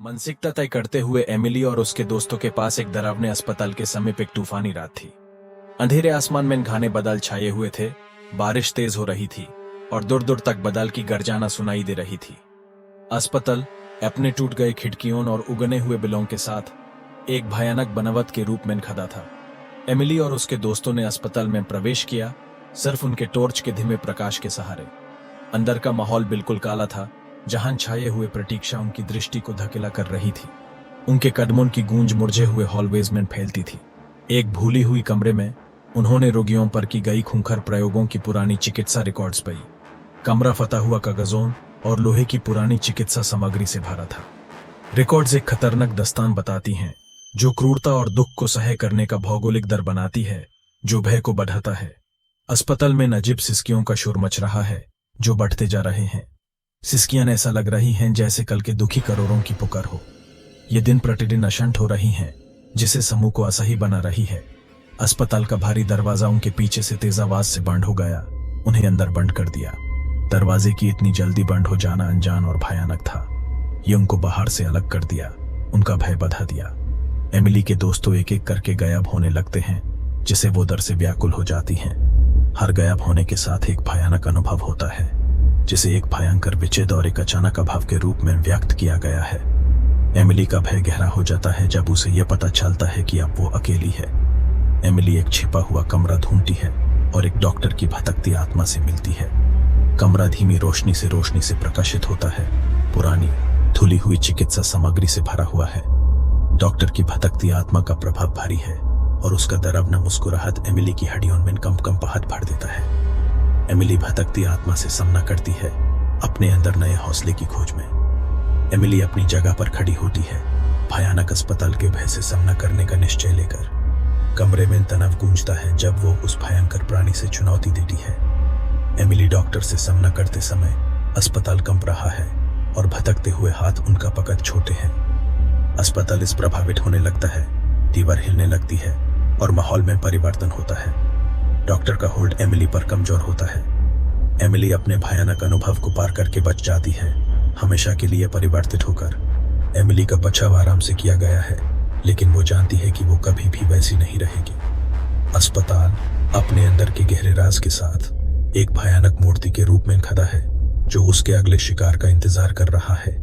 मानसिकता तय करते हुए एमिली और उसके दोस्तों के पास एक डरावने अस्पताल के समीप एक तूफानी रात थी। अंधेरे आसमान में घने बादल छाए हुए थे, बारिश तेज हो रही थी और दूर दूर तक बादल की गर्जना सुनाई दे रही थी। अस्पताल अपने टूट गए खिड़कियों और उगने हुए बिलों के साथ एक भयानक बनावट के रूप में खड़ा था। एमिली और उसके दोस्तों ने अस्पताल में प्रवेश किया, सिर्फ उनके टॉर्च के धीमे प्रकाश के सहारे। अंदर का माहौल बिल्कुल काला था, जहां छाए हुए प्रतीक्षा उनकी दृष्टि को धकेला कर रही थी। उनके कदमों की गूंज मुरझे हुए हॉलवेज में फैलती थी। एक भूली हुई कमरे में उन्होंने रोगियों पर की गई खूंखार प्रयोगों की पुरानी चिकित्सा रिकॉर्ड्स पाई। कमरा फटा हुआ कागजों और लोहे की पुरानी चिकित्सा सामग्री से भरा था। रिकॉर्ड्स एक खतरनाक दास्तान बताती हैं, जो क्रूरता और दुख को सह करने का भौगोलिक दर बनाती है, जो भय को बढ़ाता है। अस्पताल में नजीब सिसकियों का शोर मच रहा है, जो बढ़ते जा रहे हैं। सिसकियां ऐसा लग रही हैं जैसे कल के दुखी करोड़ों की पुकार हो। ये दिन प्रतिदिन अशांत हो रही हैं, जिसे समूह को असही बना रही है। अस्पताल का भारी दरवाजा उनके पीछे से तेज आवाज से बंद हो गया, उन्हें अंदर बंद कर दिया। दरवाजे की इतनी जल्दी बंद हो जाना अनजान और भयानक था। ये उनको बाहर से अलग कर दिया, उनका भय बढ़ा दिया। एमिली के दोस्तों एक एक करके गायब होने लगते हैं, जिसे वो डर से व्याकुल हो जाती हैं। हर गायब होने के साथ एक भयानक अनुभव होता है, जिसे एक भयंकर विच्छेद और एक अचानक अभाव के रूप में व्यक्त किया गया है। एमिली का भय गहरा हो जाता है जब उसे यह पता चलता है कि अब वो अकेली है। एमिली एक छिपा हुआ कमरा ढूंढती है और एक डॉक्टर की भटकती आत्मा से मिलती है। कमरा धीमी रोशनी से प्रकाशित होता है, पुरानी धुली हुई चिकित्सा सामग्री से भरा हुआ है। डॉक्टर की भटकती आत्मा का प्रभाव भारी है और उसका डरावना मुस्कुराहट एमिली की हड्डियों में कंपकंपाहट भर देता है। एमिली भटकती आत्मा से सामना करती है, अपने अंदर नए हौसले की खोज में। एमिली अपनी जगह पर खड़ी होती है, भयानक अस्पताल के भय से सामना करने का निश्चय लेकर। कमरे में तनाव गूंजता है जब वो उस भयंकर प्राणी से चुनौती देती है। एमिली डॉक्टर से सामना करते समय अस्पताल कंप रहा है और भटकते हुए हाथ उनका पकड़ छोटे हैं। अस्पताल इस प्रभावित होने लगता है, दीवार हिलने लगती है और माहौल में परिवर्तन होता है। डॉक्टर का होल्ड एमिली पर कमजोर होता है। एमिली अपने भयानक अनुभव को पार करके बच जाती है, हमेशा के लिए परिवर्तित होकर। एमिली का बचाव आराम से किया गया है, लेकिन वो जानती है कि वो कभी भी वैसी नहीं रहेगी। अस्पताल अपने अंदर के गहरे राज के साथ एक भयानक मूर्ति के रूप में खड़ा है, जो उसके अगले शिकार का इंतजार कर रहा है।